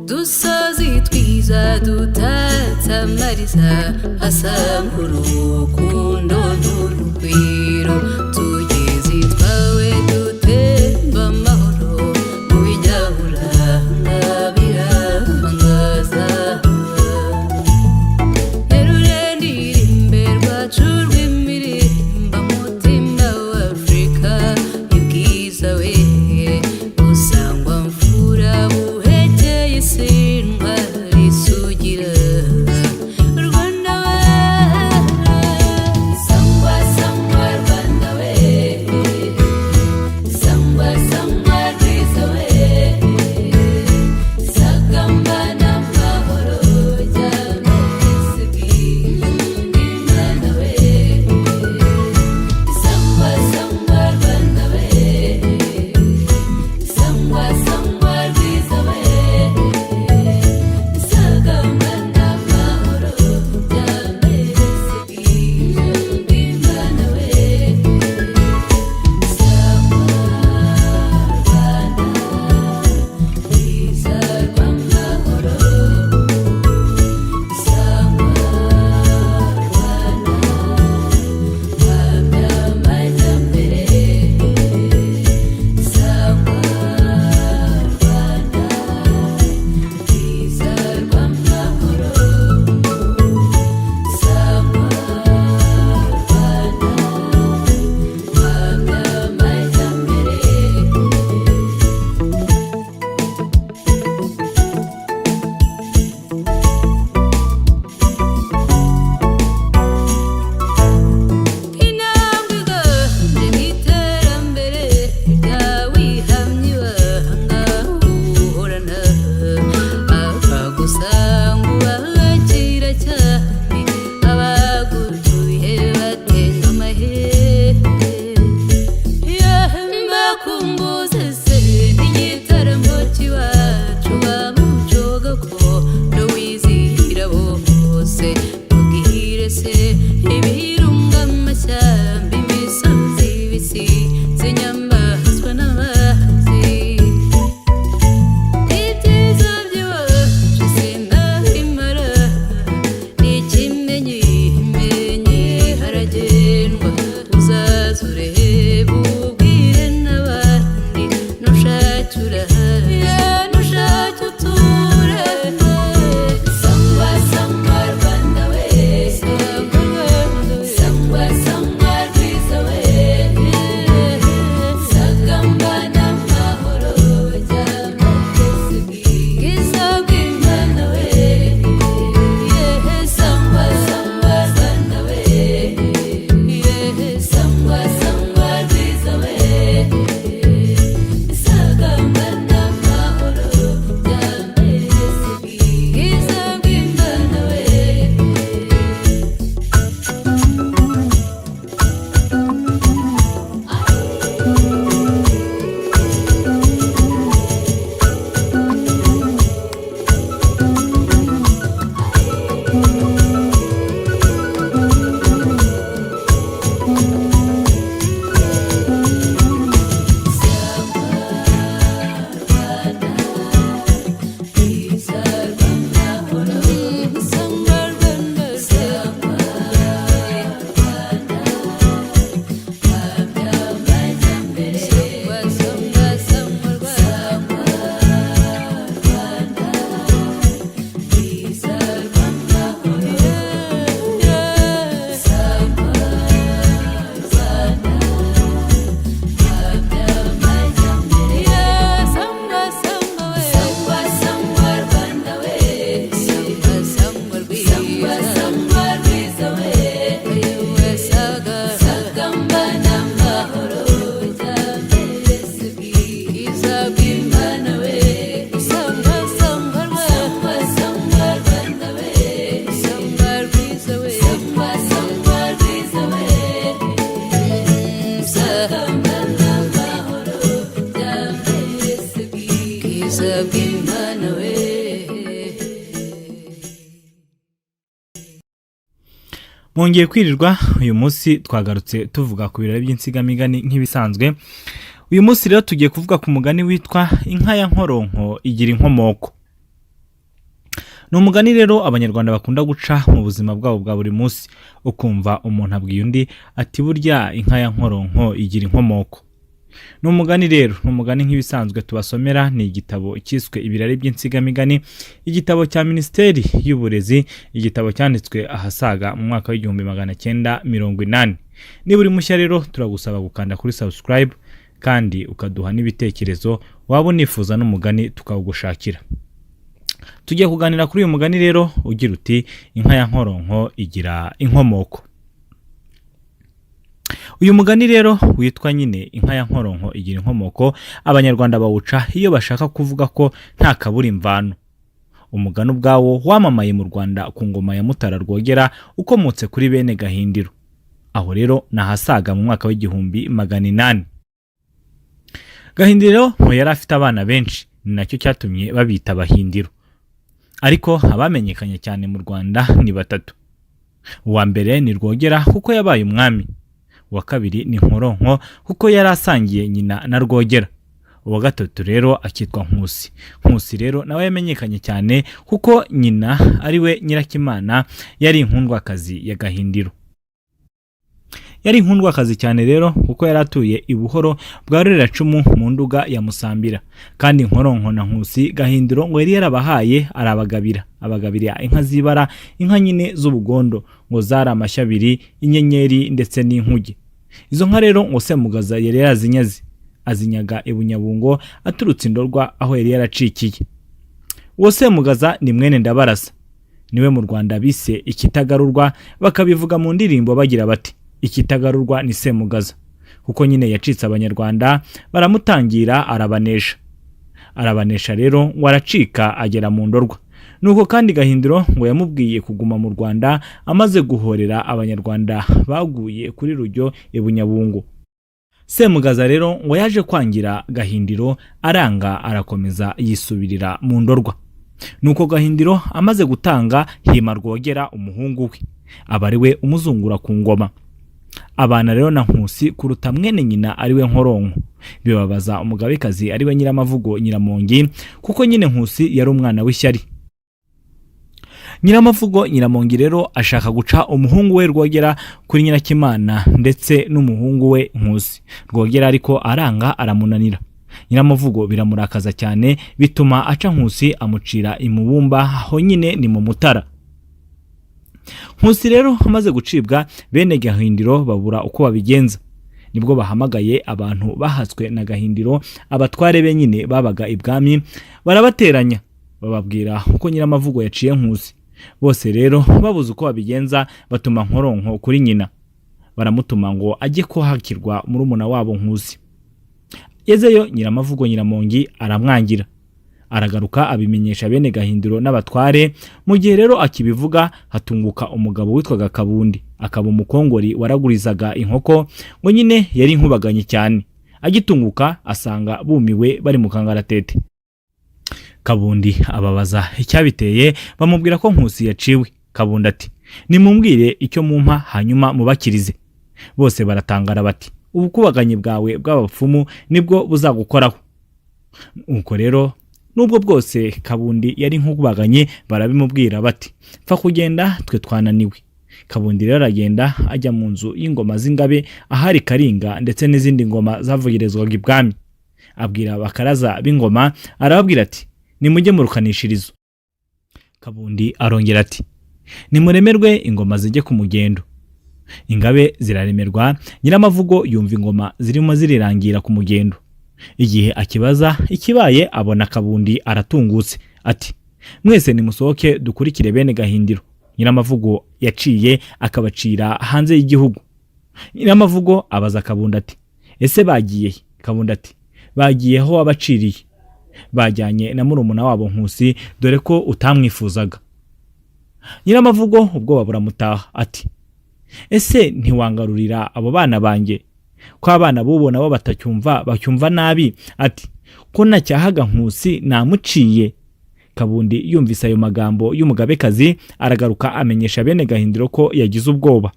dusozi twiza dutatse amariza asa nk'urukundo n'urugwiro tugeze twawe dutemba amahoro mu binyaburaga birangaza nterure ndirimbe rwacu rw'imirimba mutima wa Afrika ibwiza we usangwa mfura buhekeye isindwa risugira Rwanda Mwongeye kwirirwa. Uyu munsi twagarutse tuvuga ku birari by'insigamigani nk'ibisanzwe. Uyu munsi rero tugiye kuvuga ku mugani witwa inka ya nkoronko igira inkomoko. Ni umugani rero abanyarwanda bakunda guca mu buzima bwabo bwa buri munsi, ukumva umuntu abwiye undi ati burya inka ya nkoronko igira inkomoko. Ni umugani rero, ni umugani nk'ibisanzwe tubasomera, ni igitabo cyiswe ibirari by'insigamigani, igitabo cya Minisiteri y'Uburezi, igitabo cyanditswe ahasaga mu mwaka w'1980. Niba uri mushya rero turagusaba gukanda kuri subscribe kandi ukaduha n'ibitekerezo waba unifuza n'umugani tukawugushakira. Tugiye kuganira kuri uyu mugani rero ugira uti inka ya nkoronko igira inkomoko. Uyu mugani rero witwa nyine inka ya nkoronko igira inkomoko, abanyarwanda bawuca iyo bashaka kuvuga ko nta kabura imvano. Umugani ubwawo wamamaye mu Rwanda ku ngoma ya Mutara Rwogera ukomotse kuri bene Gahindiro. Aho rero nahasaga mu mwaka w'1800. Gahindiro ngo yari afite abana benshi, ni nacyo cyatumye babita Bahindiro. Ariko abamenyekanye cyane mu Rwanda ni batatu. Uwa mbere ni Rwogera kuko yabaye umwami. Uwa kabiri ni Nkoronko kuko yari asangiye nyina na Rwogera. Uwa gatatu rero akitwa Nkusi. Nkusi rero nawe yamenyekanye cyane kuko nyina ari we Nyirakimana, yari inkundwakazi ya Gahindiro. Yari inkundwakazi cyane rero kuko yari atuye i Buhoro bwa Rureracumu mu Nduga ya Musambira. Kandi Nkoronko na Nkusi Gahindiro ngo yari yarabahaye abagabira inka zibara, inka nyine z'ubugondo ngo zari amashyabiri, inyenyeri ndetse n'inkuge. Izo nka rero ngo Semugaza yari yarazinyaze, azinyaga i Bunyabungo aturutse Indorwa aho yari yaracikiye. Uwo Semugaza ni mwene Ndabarasa, niwe mu Rwanda bise ikitagarurwa, bakabivuga mu ndirimbo bagira bati ikitagarurwa ni Semugaza, kuko nyine yacitse abanyarwanda baramutangira arabanesha rero ngo aracika agera mu Ndorwa. Nuko kandi Gahindiro ngo yamubwiye kuguma mu Rwanda amaze guhorera abanyarwanda baguye kuri Rujyo i Bunyabungo. Semugaza rero ngo yaje kwangira Gahindiro, aranga arakomeza yisubirira mu Ndorwa. Nuko Gahindiro amaze gutanga hima Rwogera umuhungu we, aba ari we umuzungura ku ngoma. Abana rero na Nkusi kuruta mwene nyina ari we Nkoronko. Bibabaza umugabekazi ari we Nyiramavugo Nyiramongi, kuko nyine Nkusi yari umwana w'ishyari. Nyiramavugo Nyiramongi rero ashaka guca umuhungu we Rwogera kuri Nyirakimana ndetse n'umuhungu we Nkusi. Rwogera ariko aranga aramunanira. Nyiramavugo biramurakaza cyane, bituma aca Nkusi amucira imubumba, aho nyine ni mu Mutara. Nkusi rero amaze gucibwa, bene Gahindiro babura uko babigenza. Nibwo bahamagaye abantu bahatswe na Gahindiro, abatware be nyine babaga ibwami, barabateranya bababwira uko Nyiramavugo yaciye Nkusi. Bose rero babuze uko babigenza, batuma Nkoronko kuri nyina, baramutuma ngo ajye kuhakirwa murumuna wabo Nkusi. Yezeyo Nyiramavugo Nyiramongi aramwangira, aragaruka abimenyesha bene Gahindiro n'abatware. Mu gihe rero akibivuga, hatunguka umugabo witwaga Kabundi, akaba umukongori waragurizaga inkoko, ngo nyine yari inkubaganye cyane. Agitunguka asanga bumiwe bari mu kangaratete. Kabundi ababaza icyabiteye, bamubwira ko Nkusi yaciwe. Kabundi ati nimumbwire icyo mumpa hanyuma mubakirize. Bose baratangara bati ubukubaganye bwawe bw'abapfumu nibwo buzagukoraho. Uko rero nubwo bwose Kabundi yari nkubaganye, barabimubwira bati pfa kugenda twe twananiwe. Kabundi rero aragenda ajya mu nzu y'ingoma z'ingabe ahari Karinga ndetse n'izindi ngoma zavugirizwaga ibwami. Abwira abakaraza b'ingoma, arababwira ati nimujye mu rukanishirizo. Kabundi arongera ati nimuremerwe ingoma zijye ku mugendo. Ingabe ziraremerwa, Nyiramavugo yumva ingoma zirimo zirirangira ku mugendo. Igihe akibaza ikibaye, abona Kabundi aratungutse ati mwese nimusohoke dukurikire bene Gahindiro. Nyiramavugo yaciye akabacira hanze y'igihugu. Nyiramavugo abaza Kabundi ati ese bagiye? Kabundi ati bagiye aho wabaciriye, bajyanye na murumuna wabo Nkusi, dore ko utamwifuzaga. Nyiramavugo ubwoba buramutaha ati ese ntiwangarurira abo bana banjye? Ko abana bubo nabo bacyumva nabi. Ati ko nacyahaga Nkusi namuciye, Kabundi yumvise ayo magambo y'umugabekazi aragaruka amenyesha bene Gahindiro ko yagize ubwoba.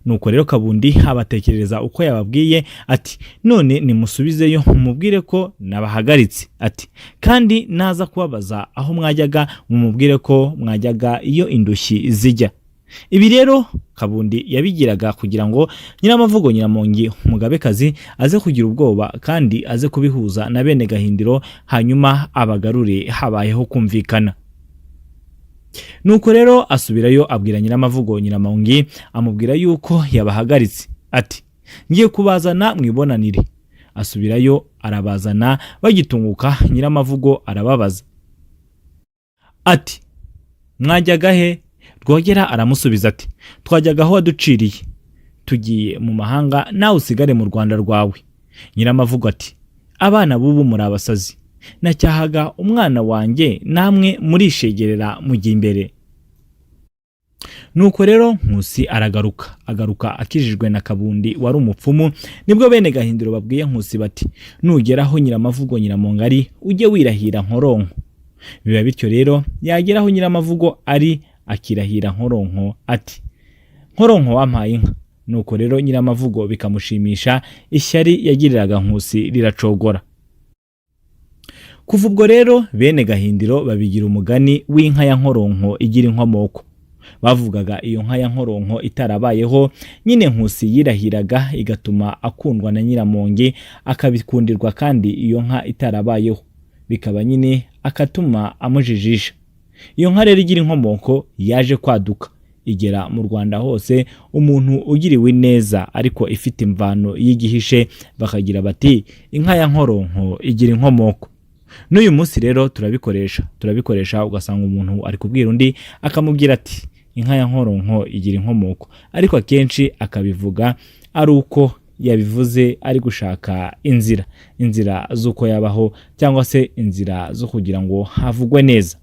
Nuko rero Kabundi abatekereza uko yababwiye ati none nimusubizeyo mumubwire ko nabahagaritse, ati kandi naza kubabaza aho mwajyaga mumubwire ko mwajyaga iyo indushyi zijya. Ibi rero Kabundi yabigiraga kugira ngo Nyiramavugo Nyiramongi umugabekazi aze kugira ubwoba kandi aze kubihuza na bene Gahindiro hanyuma abagarure habayeho kumvikana. Nuko rero asubirayo abwira Nyiramavugo Nyiramongi amubwira yuko yabahagaritse, ati ngiye kubazana mwibonanire. Asubirayo arabazana, bagitunguka Nyiramavugo arababaza ati mwajyaga he? Rwogera aramusubiza ati twajyaga aho waduciriye, tugiye mu mahanga nawe usigare mu Rwanda rwawe. Nyiramavugo ati abana bubu muri abasazi, nacyahaga umwana wanjye namwe murishegerera mujya imbere. Nuko rero Nkusi agaruka akijijwe na Kabundi wari umupfumu. Nibwo bene Gahindiro babwiye Nkusi bati nugeraho Nyiramavugo Nyiramongi ari ujye wirahira Nkoronko. Biba bityo rero yageraho Nyiramavugo ari akirahira Nkoronko ati Nkoronko wampaye inka. Nuko rero Nyiramavugo bikamushimisha, ishyari yagiriraga Nkusi riracogora. Kuva ubwo rero bene Gahindiro babigira umugani w'inka ya Nkoronko igira inkomoko. Bavugaga iyo nka ya Nkoronko itarabayeho, nyine Nkusi yirahiraga igatuma akundwa na Nyiramongi akabikundirwa, kandi iyo nka itarabayeho bikaba nyine akatuma amujijisha. Iyo nka rero igira inkomoko yaje kwaduka igera mu Rwanda hose, umuntu ugiriwe neza ariko ifite imvano y'igihishe bakagira bati inka ya Nkoronko igira inkomoko. N'uyu munsi rero turabikoresha ugasanga umuntu ari kubwira undi akamubwira ati inka ya Nkoronko igira inkomoko, ariko akenshi akabivuga ari uko yabivuze ari gushaka inzira z'uko yabaho, cyangwa se inzira zo kugira ngo havugwe neza.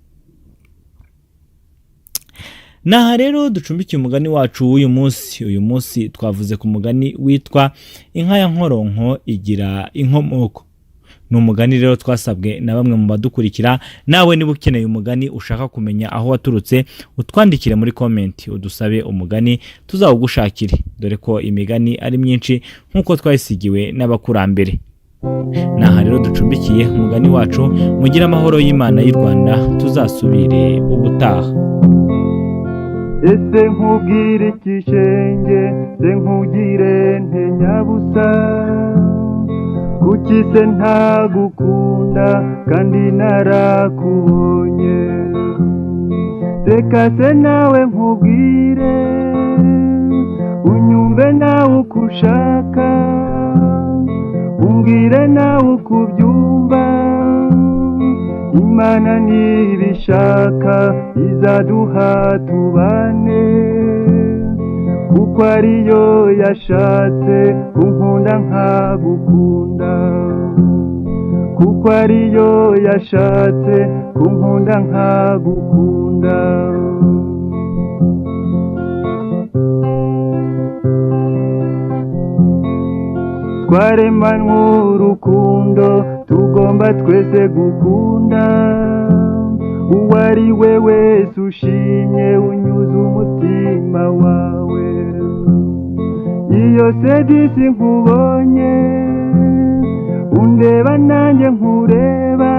Naha rero ducumbikiye umugani wacu w'uyu munsi. Uyu munsi twavuze ku mugani witwa inka ya Nkoronko igira inkomoko. Ni umugani rero twasabwe na bamwe mu badukurikira. Nawe niba ukeneye umugani ushaka kumenya aho waturutse, utwandikire muri comment udusabe umugani tuzawugushakire, dore ko imigani ari myinshi nkuko twayisigiwe n'abakurambere. Naha rero ducumbikiye umugani wacu. Mugira amahoro y'Imana y'u Rwanda, tuzasubire ubutaha. Ese nkubwire ikishenge, se nkugire nte nyabusa, kuki se ntagukunda kandi narakubonye? Reka se nawe nkubwire, unyumve nawe uko ushaka, umbwire nawe uko ubyumva. Imana nibishaka izaduha tubane, kuko ariyo yashatse kunkunda nkagukunda, kuko ariyo yashatse kunkunda nkagukunda. Twaremanwe urukundo, tugomba twese gukunda. Uwo ari we wese ushimye unyuze umutima wawe. Iyo se disi nkubonye, undeba nanjye nkureba,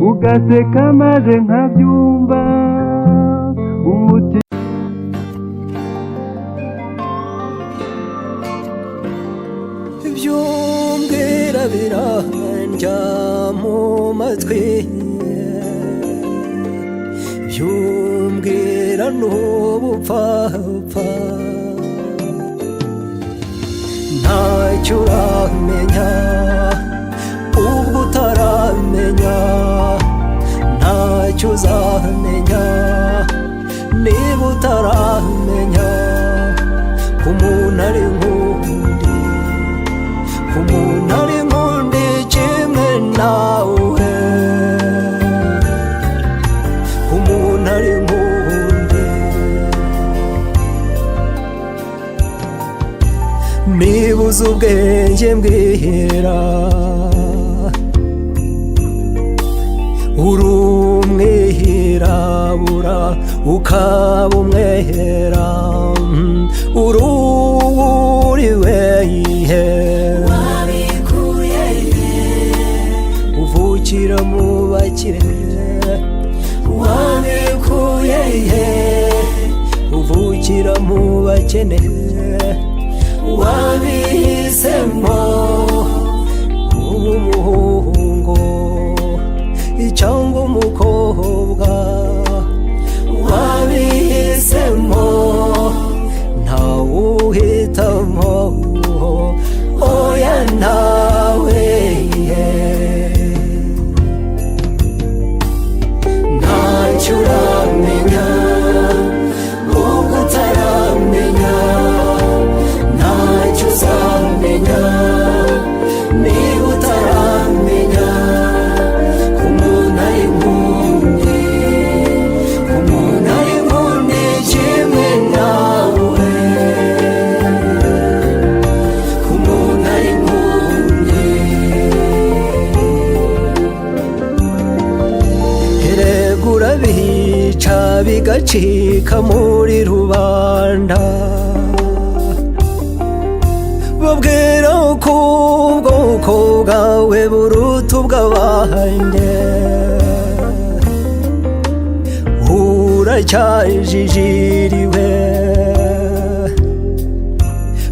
ugaseka maze nkabyumva umutima. Byumbwira birandya mu matwi, byumbwira n'ubupfapfa, ntacyo uramenya ubwo utaramenya, ntacyo uzamenya niba utaramenya ko umuntu ari nk'undi, ko umuntu ari nk'undi kimwe nawe, ko umuntu ari nk'undi. Nibuze ubwenge mbwira ukabura ukaba umwera ururiwe ihe uvukira mu bakire wabikuye ihe uvukira mu bakene wabihisemo umuhungu cyangwa umukobwa wabihisemo ntawuhitamo oya nawe ntacyo uramenya ubwo utaramenya ntacyo uzamenya niba utaramenya ko umuntu ari impunzi ko umuntu ari impunzi kimwe nawe ko umuntu ari impunzi erega urabica bigacika muri rubanda babwira ko ubwoko bwawe buruta ubw'abandi uracyajijiriwe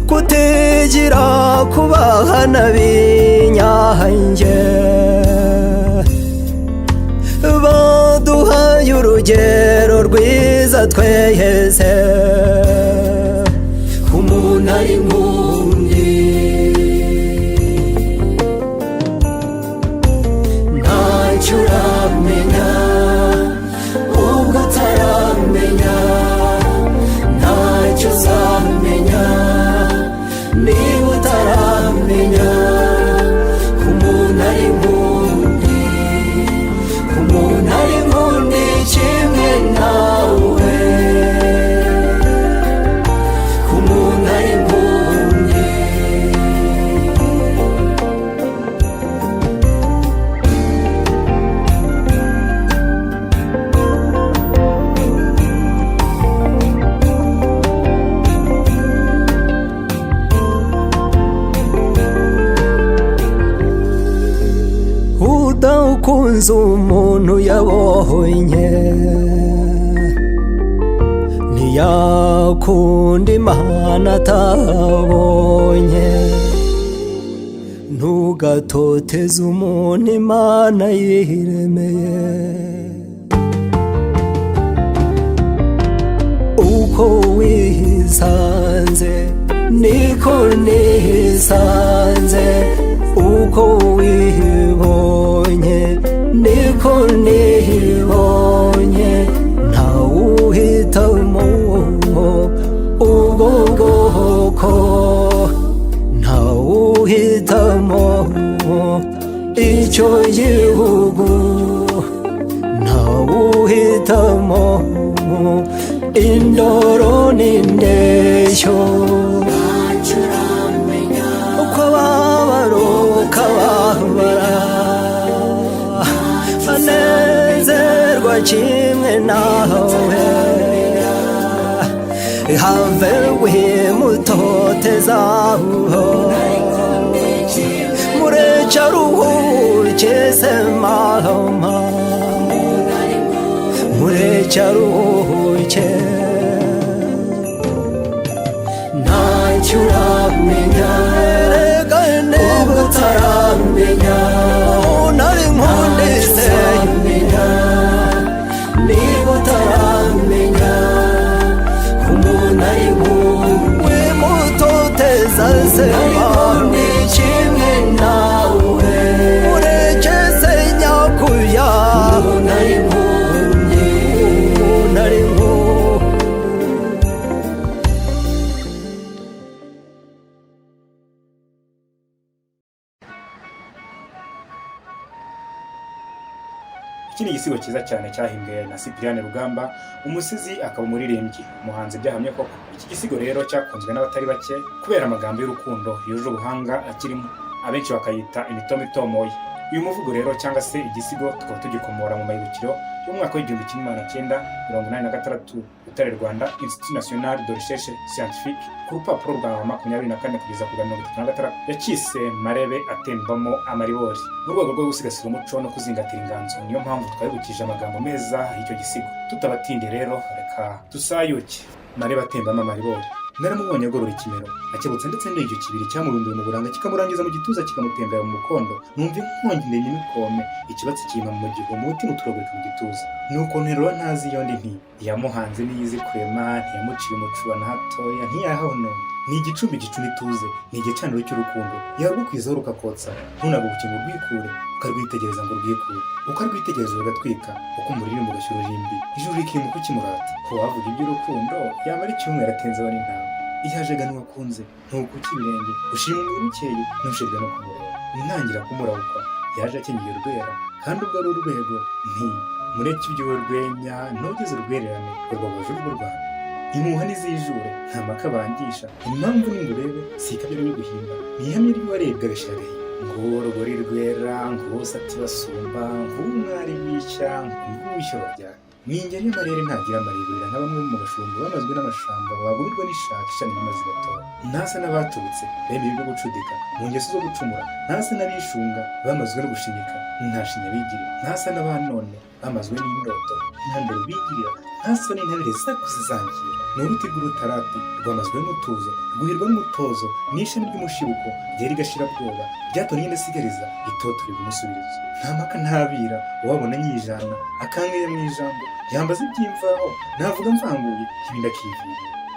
kutegera kubahana b'inyange baduhaye urugero rwiza tweheze umuntu ari impunzi ntacyo uramenya ubwo utaramenya ntacyo uzamenya niba utaramenya ko umuntu ari impunzi ko umuntu ari impunzi kimwe nawe ko umuntu ari impunzi udawukunze umuntu yabonye ntiyakunda imana atabonye ntugatoteze umuntu imana yiremeye uko wisanze niko nisanze uko wibonye niko nibonye ntawuhitamo ubwo bwoko ntawuhitamo icyo gihugu ntawuhitamo indoro n'indeshyo uko babaruka babara banezerwa kimwe nawe have wimutotezaho murecha ruhuke semahoma murecha ruhuke ntacyo uramenya erega niba utaramenya nari nkundi semenya niba utaramenya ko umuntu ari impunzi wimutoteza semahoma kimwe nawe mureke se nyakuya umuntu ari impunzi umuntu ari impunzi. Iki ni igisigo cyiza cyane cyahimbwe na Cyprien Rugamba, umusizi akaba umuririmbyi, umuhanzi byahamye koko. Iki gisigo rero cyakunzwe n'abatari bake kubera amagambo y'urukundo yuje ubuhanga akirimo, abenshi bakayita imitoma itomoye. uyu muvugo rero cyangwa se igisigo tukaba tugikomora mu mayibukiro y'umwaka w'igihumbi kimwe magana cyenda mirongo inani na gatandatu Butare Rwanda Institut National de Recherche Scientifique ku rupapuro rwa 24 kugeza ku 36 yakise Marebe atembamo amaribori mu rwego rwo gusigasira umuco no kuzingatira inganzo. Niyo mpamvu twabibukije amagambo meza y'icyo gisigo. Tutabatinde rero reka tusayuke. Marebe atembamo amaribori. Naramubonye agorora ikimero akebutse ndetse n'icyo kibiri cyamurunduye mu buranga kikamurangiza mu gituza kikamutembera mu mukondo. Numva inkongi ndenye n'ikome ikibatsi kima mu gihe umutima uturagurika mu gituza. Nuko nterura ntazi yondi nti yamuhanze niyizi kurema ntiyamuciye umucuba na hatoya ntiyahaho none. Ni igicumbi gicuna ituze, ni igicaniro cy'urukundo yarugukwizaho rukakotsa ntunaguke ngo rwikure ukarwitegereza ngo rwikure ukarwitegereza rugatwika uko umuririmbo ugashyura urimbi ijuru rikimuka ukimurata ko wavuga iby'urukundo yamara icyumweru atenzeho n'intama ihajaga n'uwakunze ntukuka ibirenge ushima umubiri ukeye ntushirwe no kumureba ntangira kumurabukwa yaje akenyeye urwera kandi ubwo ari urwego nti mureke iby'urwenya ntugeze urwererane urwabaje urwo Rwanda. Impuha n'izijure nta maka bangisha impamvu n'ingurebe sikabyo no guhimba nihamye ry'uwarebwa agashira agahinda ngo rugori rwera ngo sati basumba ngo umwari w'ishya ngo wishyura rya ninjye n'amarere ntagira amaribirira nka bamwe mu bashumba bamazwe n'amashamba bagurirwa n'ishaka ishami n'amazi gatora. Ntasa n'abatubutse bemeye ibyo gucudika mu ngeso zo gucumura. Ntasa n'abishunga bamazwe no gushinyika ntashinya bigirira. Ntasa n'abanone bamazwe n'indoto ntandaro bigirira. Ntasa n'intabire zakuze zangira n'uruti rw'urutarati rwamazwe n'umutuzo rwuhirwa n'umutozo n'ishami ry'umushibuko ryari gashira bwoba ryatonye ndasigariza itoto ribumusubiriza. Nta maka ntabira uwabona nyijana akangeye mu ijambo yambaza iby'imvaho navuga mvanguye ibindi akivira.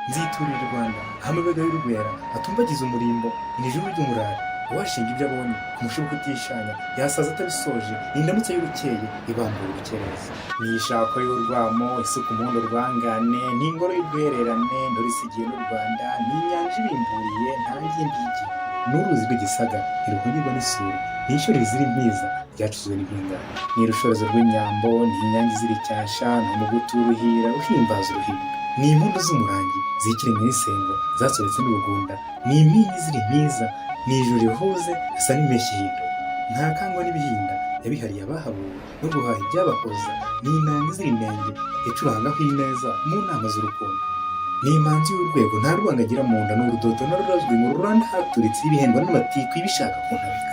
Nziturira u Rwanda amabega y'urugwera atumbagiza umurimbo n'ijuru ry'umurari uwashinga ibyo abonye ku mushibuko utishanya yasaza atabisoje n'indamutse y'urukeye ibambura ubukereza. N'ishako y'urwamo isuku umuhondo rwangane n'ingoro y'ubwererane ndorisigiye n'u Rwanda n'inyanja ibimburiye ntangiye mbigi n'uruzi rw'igisaga iruhungirwa n'isuri n'ishuri rizira impiza ryacuzwe n'impingane n'irushorezo rw'inyambo n'inyange ziri cyasha n'umugutu w'uruhira uhimbaza uruhimbi n'impundu z'umurangi zikiremwe n'isengo zasobetse n'ubugunda n'impinyi ziri mpiza n'ijuru rihuze asa n'impeshyi hindo. Nta kangwa n'ibihinda yabihariye abahabuwe no guhaha ibyabahoza n'inanga ziri inenge yacurangaho ineza mu nama z'urukundo. N'imanzi y'urwego nta rwanga agira mu nda n'urudodo narurazwi mu ruranda haturitse ibihendwa n'amatiku ibishaka kuntabika.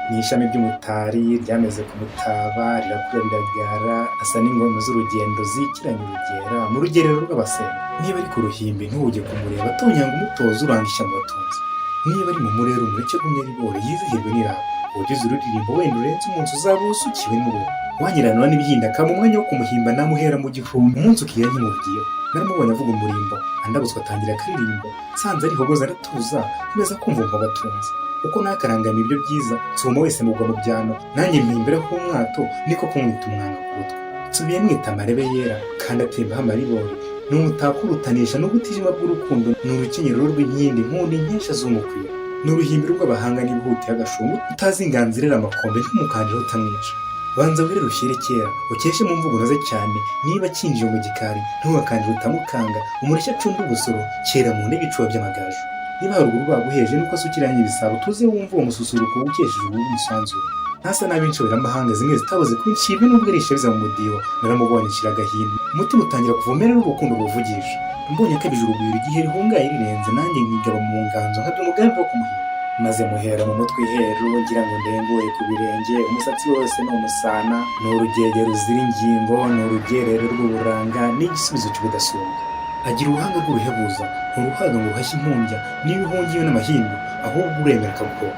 N'ishami ry'umutari ryameze ku mutaba rirakura riragara asa n'ingoma z'urugendo zikiranye urugera mu rugerero rw'abasenga. Niba ari ku ruhimbi ntujye kumureba atonyanga umutozo uranga ishyamba batunze. Niba ari mu murero umureke gumye ribore yizihirwe n'irabo ugize ururirimbo wenda urenze umunsi uzaba usukiwe n'uruhu wanyiranura n'ibihinda kama umwanya wo kumuhimba namuhera mu gihumbi umunsi ukira nkimugiyeho. Naramubonye avuga umurimbo andabuzwa atangira akaririmbo nsanze ari hogoza aratuza neza kumva ngo batunze uko nakarangama ibyo byiza nsoma wese mugwa mu byano nanjye mpimbere ko umwato niko kumwita umwanga ku rutwe. Nsubiye mwita amarebe yera kandi atembaho amaribori n'umutako urutanisha n'ubutijima bw'urukundo n'urukenyero rw'inkindi nk'undi nkesha z'umukwira n'uruhimbi rw'abahanga n'ibihutiye agashungu utazi inganzirira amakombe ntumukandira utamwica. Banza wire rushyire kera ukeshe mu mvugo naze cyane niba kinjiye mu gikari ntuwakandira utamukanga umurishya acunda ubusoro kera mu ntebe icuba by'amagaju. Niba haruguru rwaguheje nuko asukiranye ibisabo tuze wumva uwo mususuruko ukesheje ubu musanzure. Ntasa n'abinshobera amahanga zimwe zitabuze kwinshirwe n'ubwo arisha biza mu mudiho. Naramubonye nshira agahinda umutima utangira kuvumera n'urukundo ruvugisha. Mbonye akabije urugwiro igihe rihungaye rirenze nanjye nkigaba mu nganzo nkabyo umugambi wo kumuhira. Maze muhera mu mutwe iheru ngira ngo ndenguye ku birenge umusatsi wose n'umusana n'urugege ruzira ingingo n'urugerero rw'uburanga n'igisubizo cy'ubudasumba. Agira uruhanga rw'uruhebuza nturuhaga ngo ruhashye impumbya n'ibihungiwe n'amahindu ahubwo uremera akabukora.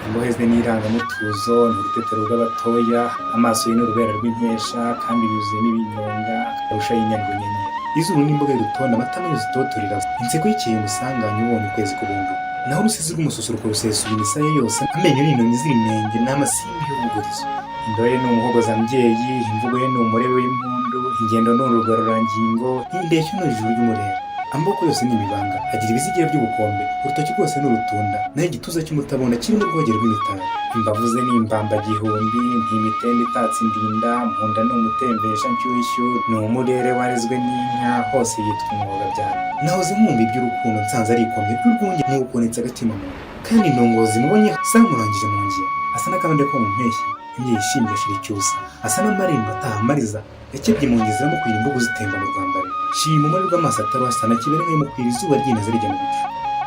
Imbohe ze n'irangamutuzo n'urutetero rw'abatoya amaso ye n'urubera rw'inkesha kandi yuzuyemo ibinyonga akarusha y'inyandwi nyenyeri. Izuru n'imboga y'urutonde amatama y'uzitotorera inseko y'ikeye umusanganye ubonye ukwezi kubundu. Naho urusizi rw'umususuruko rusesuye imisaya yose amenyo n'intoki ziri inenge n'amasimbi y'ubugurizo. Indore ni umuhogozambyeyi imvugo ye ni umurebe w'impundu ingendo ni urugarurangingo indeshyo ni ijuru ry'umurera. Amaboko yose ni imibanga agira ibizigira by'ubukombe urutoki rwose ni urutunda naho igituza cy'umutabona kirimo urwogero rw'imitari. Imbavu ze ni imbamba gihumbi ntimitende itatse indinda mu nda ni umutembesha nshyushyu ni umurere warezwe n'inka hose yitwa umwogabyano. Nahoze mwumva iby'urukundo nsanze ari ikomye ry'urwunge n'ubukonetse agatima mu kandi indongozi mubonye zamurangije mu ngira asa n'akabande ko mu mpeshyi imbyeyi yishimye ashira icyusa asa n'amarembo ataha amariza yakebye mu ngezi amukwira imbugu zitemba mu rwambari shima umuri rw'amaso ataruhasa na kibereye mukwira izuba ryinaze rijya mu bicu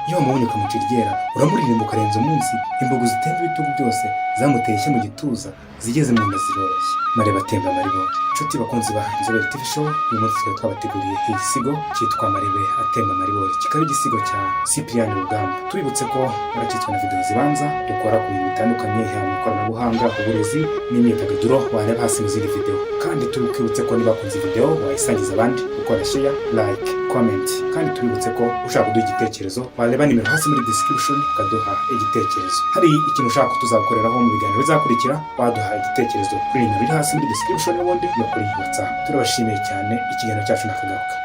iyo wamubonye ukamuca iryera uramuririmba ukarenza umunsi imbugu zitemba ibitugu byose zamuteye ishya mu gituza zigeze mu nda ziroroshye mareba atemba amaribori inshuti bakunzi ba Inzobere TV Show uyu munsi twari twabateguriye igisigo cyitwa Marebe atemba amaribori kikaba igisigo cya Cyprien Rugamba tubibutse ko barakitswe na video zibanza dukora ku bintu bitandukanye haba mu ikoranabuhanga uburezi n'imyidagaduro wareba hasi mu zindi video kandi tubibutse ko niba kunze video wayisangiza abandi ukora share like comment kandi tubibutse ko ushaka kuduha igitekerezo wareba nimero hasi muri description ukaduha igitekerezo hari ikintu ushaka tuzakoreraho mu biganiro bizakurikira waduha igitekerezo kuri nimero iri hasi muri description n'ubundi no kuri WhatsApp turabashimiye cyane ikiganiro cyacu nakagaruka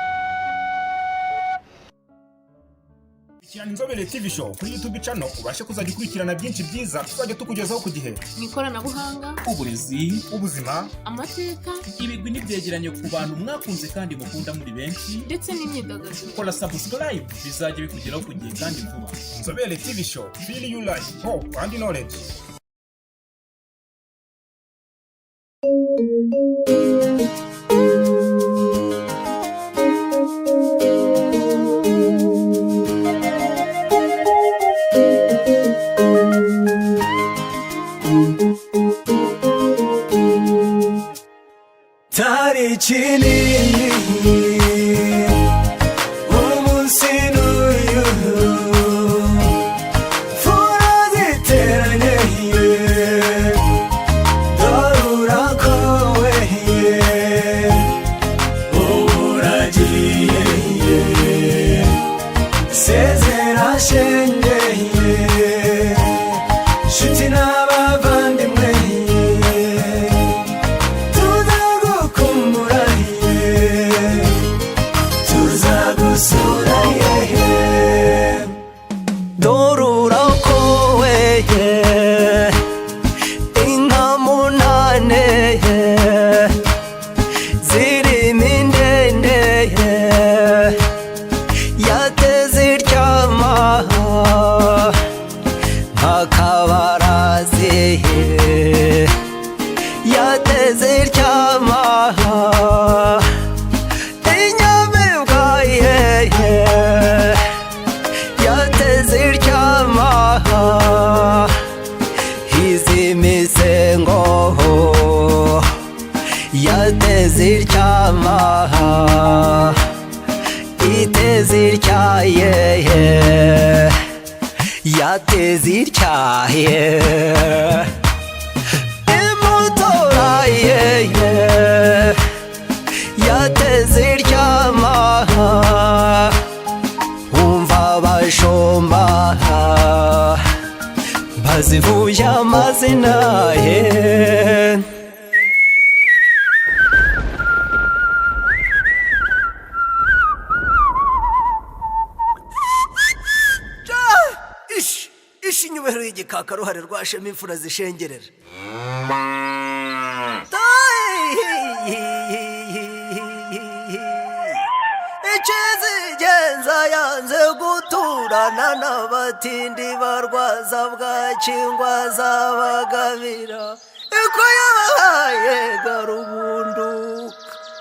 Cyane Inzobere TV Show kuri YouTube channel ubashe kuzajya ukurikirana byinshi byiza tuzajya tukugezaho ku gihe mu ikoranabuhanga uburezi ubuzima amateka ibigwi n'ibyegeranyo ku bantu mwakunze kandi mukunda muri benshi ndetse n'imyidagaduro kora subscribe bizajya bikugeraho ku gihe kandi vuba Inzobere TV Show feel you life hope and knowledge tarikini umunsi n'uyu fura ziteranye dore urakowe uragiye sezera shenge nshuti n'abavandimwe yateziryaye imutora yateziryama umva bashomba bazivuye amazina ye inyuberuye igikaka ruhare rwashema imfura zishengerera ikizigenza yanze guturana n'abatindi barwaza bwakingwa zabagabira iko yabahaye garubunduka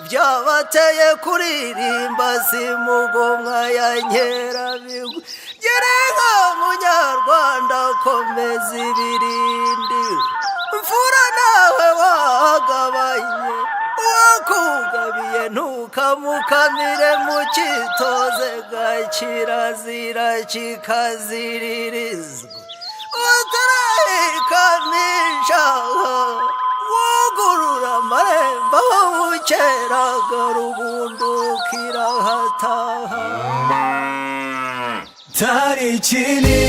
byabateye kuririmba simugomwa ya nkerabigwi Girenga munyarwanda komeza ibirindi mfura nawe wagabanye wakugabiye ntukamukamire mu cyitoze gakirazira kikaziririzwa utarayikamisha wugurura amarembo bukeraga rubundukira hataha tarikini